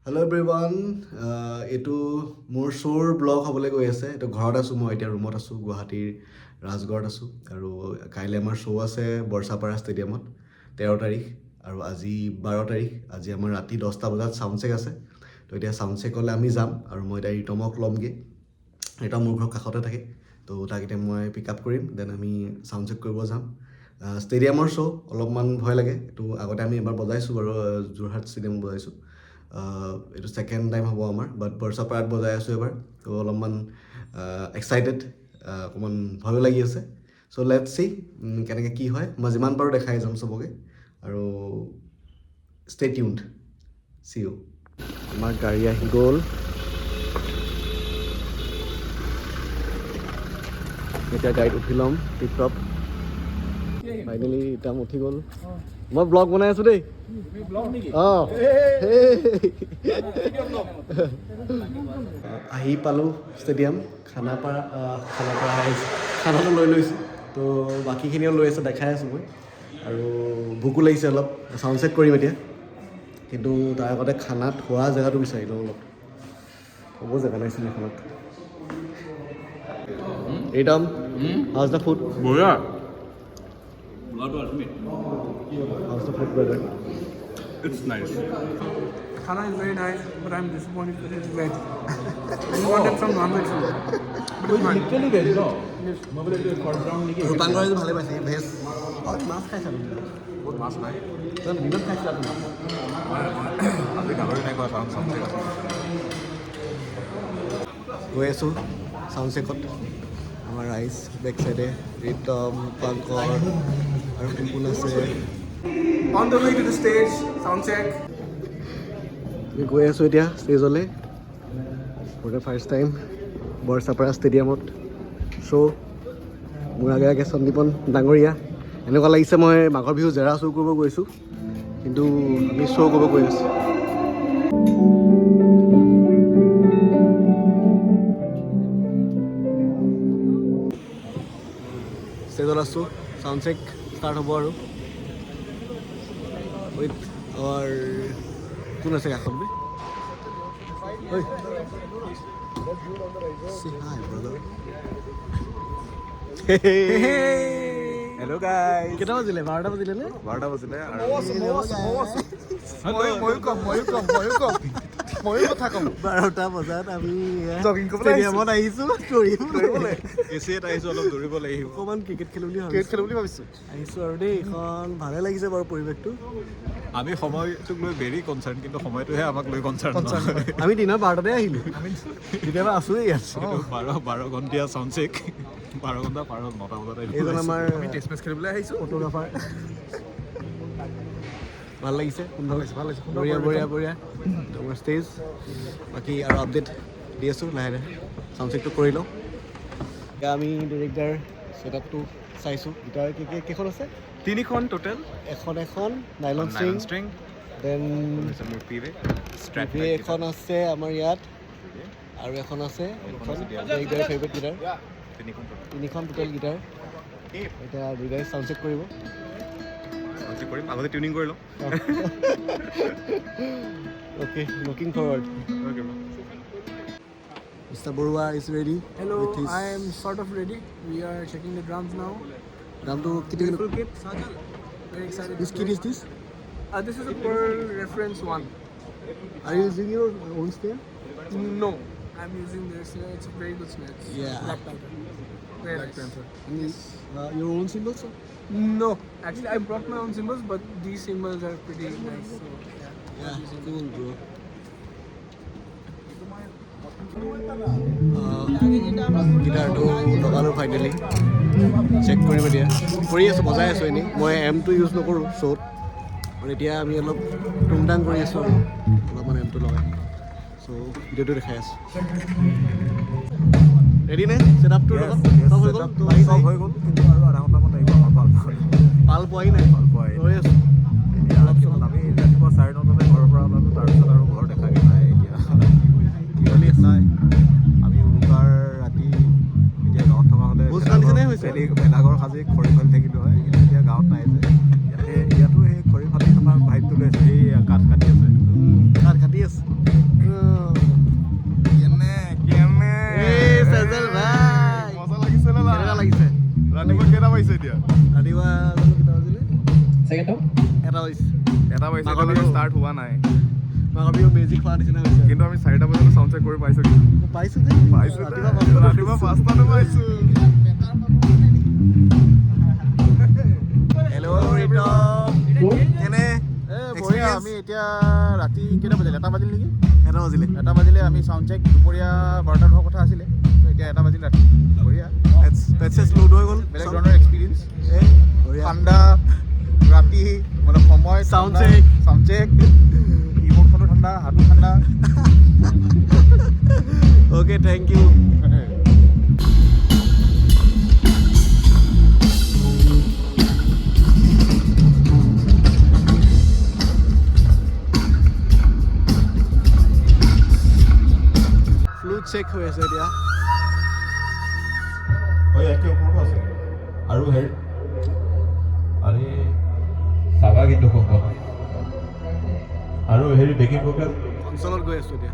Hello' everyone এইটো মোৰ শ্ব'ৰ ব্লগ হ'বলৈ গৈ আছে। এইটো ঘৰত আছোঁ, মই এতিয়া ৰুমত আছোঁ, গুৱাহাটীৰ ৰাজগড়ত আছোঁ। আৰু কাইলৈ আমাৰ শ্ব' আছে বৰ্ষাপাৰা ষ্টেডিয়ামত 13 তাৰিখ, আৰু আজি 12 তাৰিখ। আজি আমাৰ ৰাতি 10টা বজাত ছাউণ্ড চেক আছে। তো এতিয়া ছাউণ্ড চেকলৈ আমি যাম, আৰু মই এতিয়া ৰিতমক ল'মগৈ। ৰিতম মোৰ ঘৰৰ কাষতে থাকে, তো তাক এতিয়া মই পিক আপ কৰিম, দেন আমি ছাউণ্ড চেক কৰিব যাম। ষ্টেডিয়ামৰ শ্ব' অলপমান ভয় লাগে। এইটো আগতে আমি এবাৰ বজাইছোঁ বাৰু, যোৰহাট ষ্টেডিয়ামত বজাইছোঁ। এইটো ছেকেণ্ড টাইম হ'ব আমাৰ, বাট বৰ্ষাপাৰাত বজাই আছোঁ এবাৰ, তো অলপমান এক্সাইটেড, অকণমান ভয়ো লাগি আছে। চ' লেটছ চি কেনেকৈ কি হয়। মই যিমান পাৰোঁ দেখাই যাম চবকে, আৰু ষ্টে টিউনড। C U. আমাৰ গাড়ী আহি গ'ল। এতিয়া গাড়ীত উঠি ল'ম টিপটপ। ফাইনেলি এতিয়া উঠি গ'ল। মই ব্লগ বনাই আছোঁ দেই। অঁ আহি পালোঁ ষ্টেডিয়াম। খানাপাৰা খানাটো লৈ লৈছোঁ, তো বাকীখিনিও লৈ আছে, দেখাই আছোঁ মই। আৰু ভোকো লাগিছে অলপ, ছাউণ্ড চেক কৰিম এতিয়া। কিন্তু তাৰ আগতে খানাত খোৱা জেগাটো বিচাৰি লওঁ অলপ। হ'ব জেগা নাই চিনেমাখনত। ৰিতম, হাউজ দ্য ফুড? বঢ়িয়া। How's the food, brother? It's nice. Khana is very nice, but I'm disappointed that it's veg. I wanted some non-veg food. But it's fine. Literally veg, no? মই বোলে এইটো ঘৰত যাওঁ নেকি? ৰূপাংকৰে ভালে পাইছে ভেজ। মাছ খাইছা তুমি? বহুত মাছ নাই। দিনত খাইছিলা তুমি? আজি গাহৰি নাই খোৱা, চাউণ্ড চেক আছে। গৈ আছোঁ ছাউণ্ড চেকত। আমাৰ ৰাইজ বেক চাইডে, ৰিতম, ৰূপাংকৰ আৰু কোন আছে। On the way to the stage, sound check. আমি গৈ আছোঁ এতিয়া ষ্টেজলৈ। For the first time Barsapara ষ্টেডিয়ামত শ্ব'। মোৰ আগে আগে সন্দীপন ডাঙৰীয়া। এনেকুৱা লাগিছে মই মাঘৰ বিহু জেৰা শ্ব' কৰিব গৈছোঁ, কিন্তু আমি শ্ব' কৰিব গৈ আছোঁ। ষ্টেজত আছোঁ, ছাউণ্ড চেক ষ্টাৰ্ট হ'ব আৰু উইথ আৱাৰ কোন আছে কাষত বে? ঐ say hi brother. Hello' guys. কেইটা বাজিলে? 12টা বাজিলে নে? 12টা বাজিলে আৰু ময়ো কথা ক'ম। 12টা বজাত আমি Jogging কৰিবলৈ ষ্টেডিয়ামত আহিছোঁ দৌৰিবলৈ। এচিয়াত আহিছোঁ, অলপ দৌৰিব লাগিব। অকণমান ক্ৰিকেট খেলোঁ বুলি ক্ৰিকেট ভাবিছোঁ। খেলোঁ বুলি ভাবিছোঁ। আহিছোঁ আৰু দেই, এইখন ভালে লাগিছে বাৰু পৰিৱেশটো। আমি সময়টোক লৈ ভেৰি কনচাৰ্ণ, কিন্তু সময়টোহে আমাক লৈ কনচাৰ্ণ। আমি দিনৰ 12টাতে আহিলোঁ, কেতিয়াবা আছোঁৱেই ইয়াত। 12 ঘণ্টীয়া চাউণ্ড চেক, 12 ঘণ্টা পাৰ হ'ল, 9টা বজাত আহিলোঁ। এইজন আমাৰ আমি টেষ্ট মেচ খেলিবলৈ আহিছোঁ। ফটোগ্ৰাফাৰ। ভাল লাগিছে, সুন্দৰ ভাল লাগিছে। বঢ়িয়া বঢ়িয়া বঢ়িয়া। তোমাৰ ষ্টেজ বাকী আৰু আপডেট দি আছোঁ লাহে লাহে। ছাউণ্ড চেকটো কৰি লওঁ। এতিয়া আমি ডিৰেক্টৰ ছেটআপটো চাইছোঁ। গিটাৰ কেইখন আছে? 3খন টোটেল। এখন নাইলন ষ্ট্ৰিং, দেন এখন আছে আমাৰ ইয়াত, আৰু এখন আছে ডিৰেক্টৰ ফেভৰেট গিটাৰ। 3খন টোটেল গিটাৰ। এতিয়া দুইটাই ছাউণ্ড চেক কৰিব। কৰিম, আগতে টিউনিং কৰি লওঁ। Okay, looking forward. Mr. Borua is ready. Hello, with his I am sort of ready. We are checking the drums now. Ramdu, Beautiful kit. Very excited. which kit is this? This is a Pearl Reference 1. Are you using your own snare? No, I'm using this. It's a very good snare. It's Yeah. Black Panther. Very nice. Your own cymbals? No, actually I brought my own cymbals, but these cymbals are pretty nice. So, Yeah, cool bro. গিটাৰটো লগালোঁ finally. Check কৰিব দিয়া, কৰি আছোঁ, বজাই আছোঁ এনেই। মই এমটো use নকৰোঁ শ্ব'ত, আৰু এতিয়া আমি অলপ টুংটাং কৰি আছোঁ আৰু অলপমান এমটো লগাই। চ' ভিডিঅ'টো দেখাই আছোঁ। ৰেডি নে ছেটআপটোৰ লগত? চব হৈ গ'ল, চব হৈ গ'ল, কিন্তু আৰু আধা ঘণ্টামান লাগিব আমাৰ পাল পোৱাই নাই, পোৱাই নাই। ৰৈ আছোঁ। এতিয়া আমি ৰাতিপুৱা 9:30 ঘৰৰ পৰা ওলালোঁ, তাৰপিছত আৰু ঘৰ দেখাকৈ নাই। এতিয়া কিয়লি চাই আমি উৰুকাৰ ৰাতি এতিয়া গাঁৱত থকা হ'লে ভেলাঘৰ সাজি খৰি ফালি থাকিলোঁ হয়, কিন্তু এতিয়া গাঁৱত নাই যে। ইয়াতো সেই খৰি ফালি থকা ভাইবটো লৈ আছে, সেই কাঠ কাটি আছে। কাঠ কাটি আছে। বাজিছে এতিয়া? ৰাতিপুৱা জানো কেইটা বাজিলে? এটা বাজিছে। এটা বাজিছে, মাঘৰ এতিয়ালৈকে বিহু। ষ্টাৰ্ট হোৱা নাই। মাঘৰ বিহু মেজিক খোৱা নিচিনা হৈছে। কিন্তু আমি 4টা বজাত চাউণ্ড চেক কৰি পাইছোঁ। পাইছোঁ যে ৰাতিপুৱা 5টাতে পাইছোঁ। হেল্ল' ৰিতম। কেনে? বঢ়িয়া। আমি এতিয়া ৰাতি কেইটা বাজিলে? 1 বাজিল নেকি? 1 বাজিলে। 1 বাজিলে। আমি চাউণ্ড চেক দুপৰীয়া 12টাত হোৱাৰ কথা আছিলে, তো এতিয়া 1 বাজিল ৰাতি। বঢ়িয়া, পেটচেছ লোড হৈ গ'ল। বেলেগ ধৰণৰ এক্সপিৰিয়েঞ্চ। বঢ়িয়া। ঠাণ্ডা ৰাতি, মানে সময়, Sound ঠাণ্ডা, check. চাউণ্ড চেক, কীবৰ্ডখনো ঠাণ্ডা, হাতো ঠাণ্ডা। Okay, thank you. Flute check হৈ আছে এতিয়া। ইয়াতকে ওপৰতো আছে আৰু হেৰি আৰে চাবা কিন্তু আৰু হেৰি বেকিং প্ৰগ্ৰেম অঞ্চলত গৈ আছোঁ এতিয়া।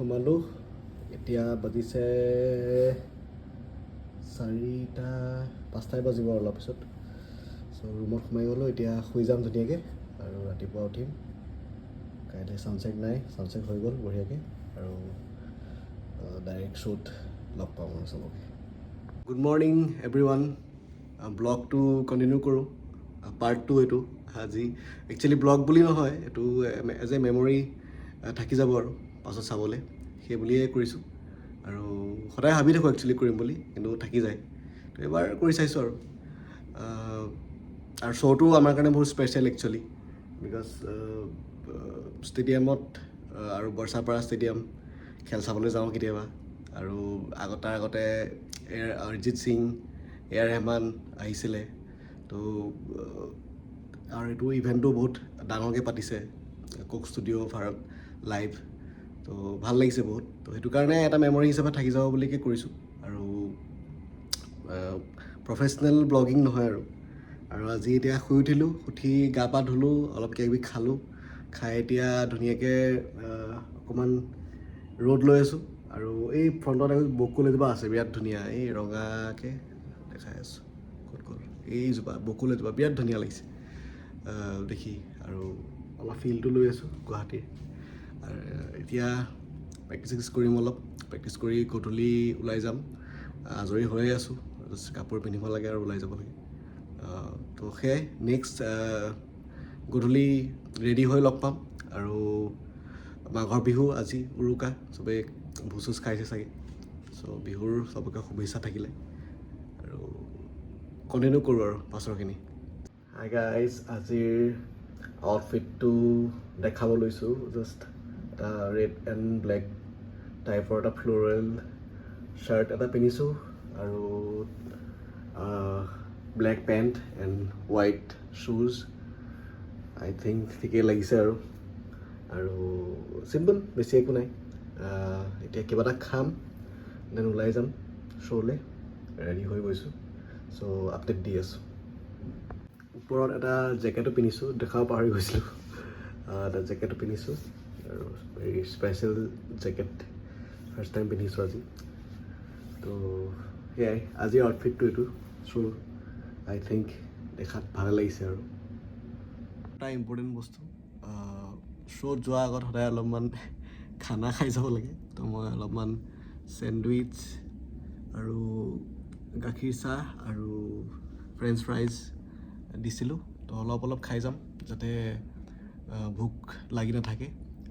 সোমালোঁ। এতিয়া বাজিছে 4টা 5টাই বাজিব আৰু অলপ পিছত। চ' ৰুমত সোমাই গ'লোঁ। এতিয়া শুই যাম ধুনীয়াকৈ আৰু ৰাতিপুৱা উঠিম। কাইলৈ চাউণ্ড চেক নাই, চাউণ্ড চেক হৈ গ'ল বঢ়িয়াকৈ আৰু ডাইৰেক্ট শ্ব'ত লগ পাম আৰু চবকে। Good morning everyone. ব্লগটো কণ্টিনিউ কৰোঁ। পাৰ্ট 2 এইটো। আজি একচুৱেলি ব্লগ বুলি নহয়, এইটো এজ এ মেমৰি থাকি যাব আৰু পাছত চাবলৈ, সেই বুলিয়ে কৰিছোঁ। আৰু সদায় ভাবি থাকোঁ একচুৱেলি কৰিম বুলি, কিন্তু থাকি যায়। তো এবাৰ কৰি চাইছোঁ আৰু শ্ব'টো আমাৰ কাৰণে বহুত স্পেচিয়েল একচুৱেলি, বিকজ ষ্টেডিয়ামত আৰু বৰ্ষাপাৰা ষ্টেডিয়াম খেল চাবলৈ যাওঁ কেতিয়াবা। আৰু তাৰ আগতে অৰিজিত সিং, এ.আৰ. ৰেহমান আহিছিলে। তো আৰু এইটো ইভেণ্টটো বহুত ডাঙৰকৈ পাতিছে, কোক ষ্টুডিঅ' ভাৰত লাইভ। তো ভাল লাগিছে বহুত। তো সেইটো কাৰণে এটা মেমৰি হিচাপে থাকি যাব বুলিকে কৰিছোঁ। আৰু প্ৰফেচনেল ব্লগিং নহয় আৰু আজি এতিয়া শুই উঠিলোঁ, উঠি গা পা ধুলোঁ, অলপ কিবাকিবি খালোঁ। খাই এতিয়া ধুনীয়াকৈ অকণমান ৰ'দ লৈ আছোঁ। আৰু এই ফ্ৰণ্টত বকুল এজোপা আছে বিৰাট ধুনীয়া, এই ৰঙাকৈ দেখাই আছোঁ ক'ত গ'ল, এইজোপা বকুল এজোপা বিৰাট ধুনীয়া লাগিছে দেখি। আৰু অলপ ফিলটো লৈ আছোঁ গুৱাহাটীৰ। আৰু এতিয়া প্ৰেক্টিচ কৰিম অলপ, প্ৰেক্টিচ কৰি গধূলি ওলাই যাম। আজৰি হৈয়ে আছোঁ, কাপোৰ পিন্ধিব লাগে আৰু ওলাই যাব লাগে। তো সেয়াই, নেক্সট গধূলি ৰেডি হৈ লগ পাম। আৰু মাঘৰ বিহু আজি উৰুকা, চবেই ভোজ চোজ খাইছে চাগে। চ' বিহুৰ চবকে শুভেচ্ছা থাকিলে আৰু কণ্টিনিউ কৰোঁ আৰু পাছৰখিনি। হাই গাইজ, আজিৰ আউটফিটটো দেখাব লৈছোঁ। জাষ্ট এটা ৰেড এণ্ড ব্লেক টাইপৰ এটা ফ্ল'ৰেল শ্বাৰ্ট এটা পিন্ধিছোঁ আৰু ব্লেক পেণ্ট এণ্ড হোৱাইট শ্বুজ আই থিংক ঠিকেই লাগিছে আৰু চিম্পল, বেছি একো নাই। এতিয়া কিবা এটা খাম, দেন ওলাই যাম শ্ব'লৈ। ৰেডি হৈ গৈছোঁ, চ' আপডেট দি আছোঁ। ওপৰত এটা জেকেটো পিন্ধিছোঁ, দেখাব পাহৰি গৈছিলোঁ। এটা জেকেটো পিন্ধিছোঁ আৰু very special jacket, first time পিন্ধিছোঁ আজি। তো সেয়াই আজিৰ আউটফিটটো এইটো। চ' আই থিংক দেখাত ভালে লাগিছে। আৰু এটা ইম্পৰ্টেণ্ট বস্তু, শ্ব'ত যোৱাৰ আগত সদায় অলপমান খানা খাই যাব লাগে। তো মই অলপমান চেণ্ডউইচ আৰু গাখীৰ চাহ আৰু ফ্ৰেঞ্চ ফ্ৰাইজ দিছিলোঁ। তো অলপ খাই যাম যাতে ভোক লাগি নাথাকে।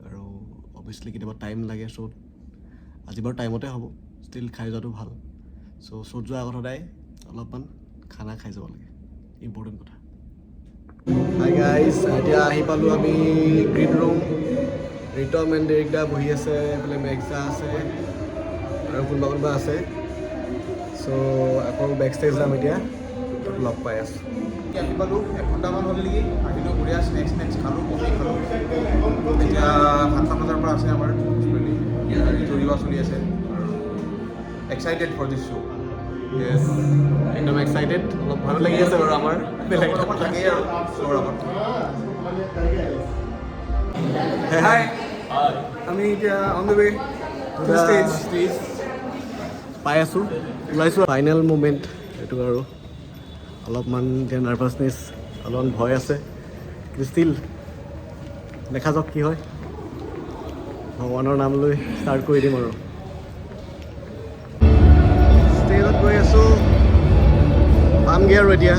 আৰু অভিয়াছলি কেতিয়াবা টাইম লাগে শ্ব'ত, আজি বাৰু টাইমতে হ'ব, ষ্টিল খাই যোৱাটো ভাল। চ' শ্ব'ত যোৱাৰ আগত সদায় অলপমান খানা খাই যাব লাগে, ইম্পৰ্টেণ্ট কথা। হাই গাইজ, এতিয়া আহি পালোঁ আমি গ্ৰীণ ৰুম। ৰিতম এণ্ড ডেৰিকদা বহি আছে, এইফালে মেঘজা আছে আৰু কোনোবা আছে। চ' আকৌ বেক ষ্টেজ যাম এতিয়া, লগ পাই আছোঁ। আহি পালোঁ, 1 ঘণ্টামান হ'ল নেকি। আহিলোঁ, বঢ়িয়া স্নেক্স খালোঁ, কফি খালোঁ। এতিয়া 7টা বজাৰ পৰা আছে আমাৰ ৰিজৰিৱা চলি আছে আৰু এক্সাইটেড ফৰ দিছ শ্ব'। য়েছ, একদম এক্সাইটেড, অলপ ভালো লাগি আছে বাৰু আমাৰ। বেলেগ অলপমান থাকেই আৰু শ্বৰ আগত। Hi. আমি এতিয়া on the way to stage. পাই আছোঁ, ওলাইছোঁ। ফাইনেল মুমেণ্ট এইটো আৰু অলপমান এতিয়া নাৰ্ভাছনেছ, অলপমান ভয় আছে, কিন্তু ষ্টিল দেখা যাওক কি হয়। ভগৱানৰ নাম লৈ ষ্টাৰ্ট কৰি দিম আৰু। ষ্টেজত গৈ আছোঁ, পামগৈ আৰু এতিয়া।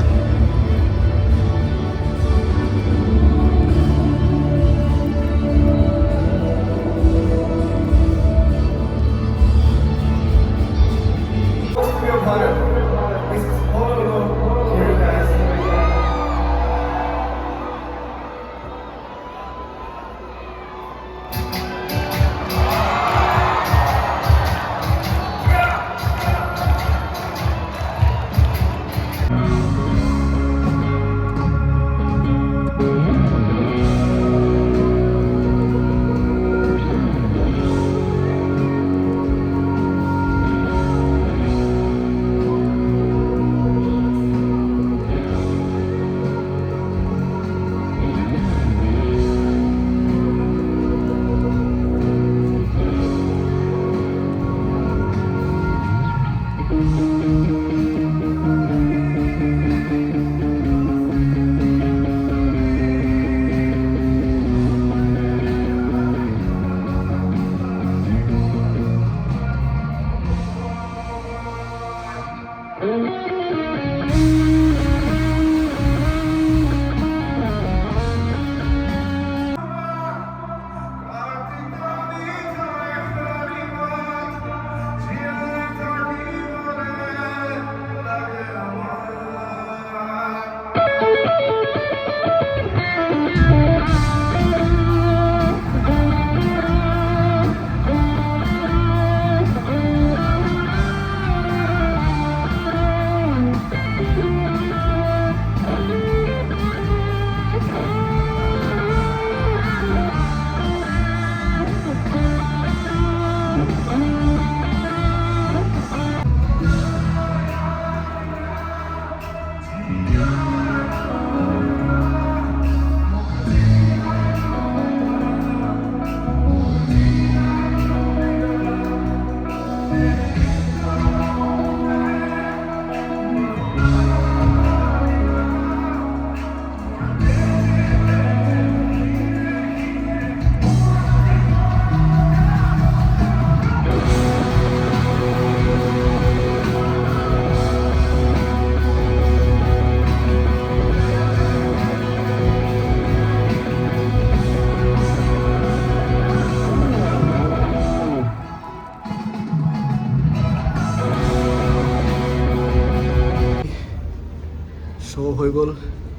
শ্ব' হৈ গ'ল,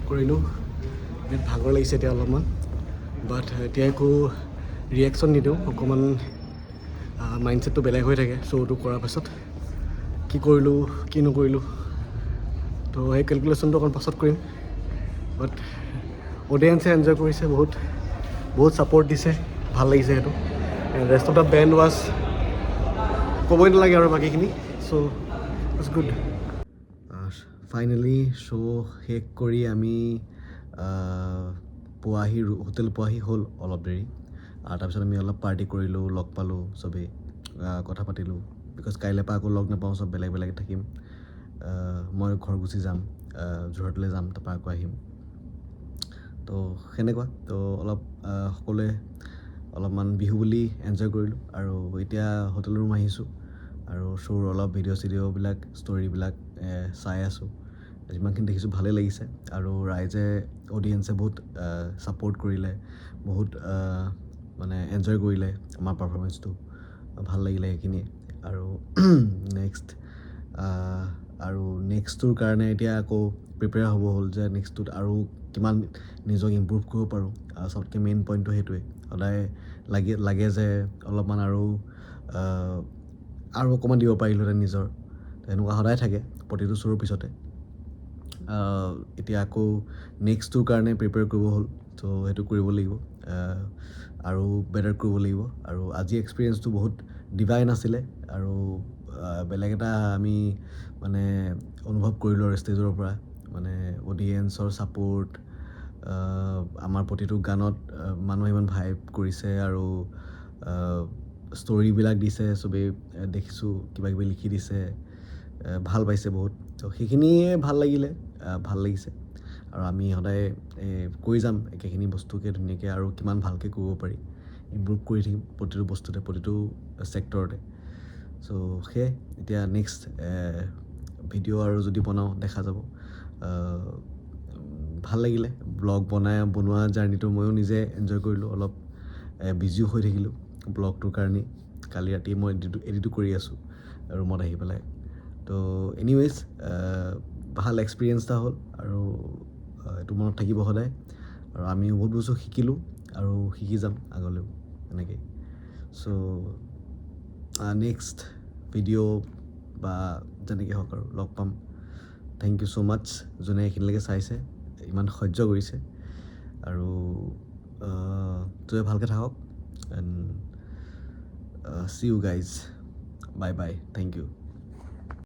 কৰিলোঁ। বিৰাট ভাগৰ লাগিছে এতিয়া অলপমান, বাট এতিয়া একো ৰিয়েকশ্যন নিদিওঁ। অকণমান মাইণ্ডছেটটো বেলেগ হৈ থাকে শ্ব'টো কৰাৰ পাছত। কি কৰিলোঁ কি নকৰিলোঁ তো সেই কেলকুলেশ্যনটো অকণ পাছত কৰিম বাট অডিয়েঞ্চে এনজয় কৰিছে বহুত ছাপৰ্ট দিছে ভাল লাগিছে সেইটো rest of the band was ক'বই নালাগে আৰু বাকীখিনি so' it's good finally show' শেষ কৰি আমি হোটেল পোৱাহি হ'ল অলপ দেৰি আৰু তাৰপিছত আমি অলপ পাৰ্টি কৰিলোঁ লগ পালোঁ চবেই কথা পাতিলোঁ বিকজ কাইলৈ পৰা আকৌ লগ নাপাওঁ চব বেলেগ থাকিম মই ঘৰ গুচি যাম যোৰহাটলৈ যাম তাৰপৰা আকৌ আহিম তো সেনেকুৱা তো অলপ সকলোৱে অলপমান বিহু বুলি এনজয় কৰিলোঁ আৰু এতিয়া হোটেল ৰুম আহিছোঁ আৰু শ্ব'ৰ অলপ ভিডিঅ'বিলাক ষ্টৰিবিলাক চাই আছোঁ যিমানখিনি দেখিছোঁ ভালেই লাগিছে আৰু ৰাইজে অডিয়েঞ্চে বহুত ছাপৰ্ট কৰিলে বহুত মানে এনজয় কৰিলে আমাৰ পাৰফৰ্মেঞ্চটো ভাল লাগিলে সেইখিনিয়ে আৰু নেক্সটটোৰ কাৰণে এতিয়া আকৌ প্ৰিপেয়াৰ হ'ব হ'ল যে নেক্সটটোত আৰু কিমান নিজক ইম্প্ৰুভ কৰিব পাৰোঁ চবতকৈ মেইন পইণ্টটো সেইটোৱে সদায় লাগে যে অলপমান আৰু অকণমান দিব পাৰিলোঁহেঁতেন নিজৰ তেনেকুৱা সদায় থাকে প্ৰতিটো শ্ব'ৰ পিছতে এতিয়া আকৌ নেক্সটটোৰ কাৰণে প্ৰিপেয়াৰ কৰিব হ'ল ত' সেইটো কৰিব লাগিব আৰু বেটাৰ কৰিব লাগিব আৰু আজি এক্সপিৰিয়েঞ্চটো বহুত ডিভাইন আছিলে আৰু বেলেগ এটা আমি মানে অনুভৱ কৰিলোঁ আৰু ষ্টেজৰ পৰা মানে অডিয়েঞ্চৰ ছাপৰ্ট আমাৰ প্ৰতিটো গানত মানুহে ইমান ভাইব কৰিছে আৰু ষ্টৰিবিলাক দিছে চবেই দেখিছোঁ কিবাকিবি লিখি দিছে ভাল পাইছে বহুত তো সেইখিনিয়ে ভাল লাগিছে আৰু আমি সদায় কৈ যাম একেখিনি বস্তুকে ধুনীয়াকৈ আৰু কিমান ভালকৈ কৰিব পাৰি ইম্প্ৰুভ কৰি থাকিম প্ৰতিটো বস্তুতে প্ৰতিটো ছেক্টৰতে চ' সেয়াই এতিয়া নেক্সট ভিডিঅ' আৰু যদি বনাওঁ দেখা যাব ভাল লাগিলে ব্লগ বনোৱা জাৰ্ণিটো ময়ো নিজে এনজয় কৰিলোঁ অলপ বিজিও হৈ থাকিলোঁ ব্লগটোৰ কাৰণেই কালি ৰাতি মই এডিটো কৰি আছোঁ ৰুমত আহি পেলাই তো এনিৱেজ ভাল এক্সপিৰিয়েঞ্চ এটা হ'ল আৰু এইটো মনত থাকিব সদায় আৰু আমিও বহুত বস্তু শিকিলোঁ আৰু শিকি যাম আগলৈও এনেকৈ চ' নেক্সট ভিডিঅ' বা যেনেকৈ হওক আৰু লগ পাম থেংক ইউ ছ' মাছ যোনে এইখিনিলৈকে চাইছে ইমান সহ্য কৰিছে আৰু ভালকৈ থাকক and see you guys bye bye thank U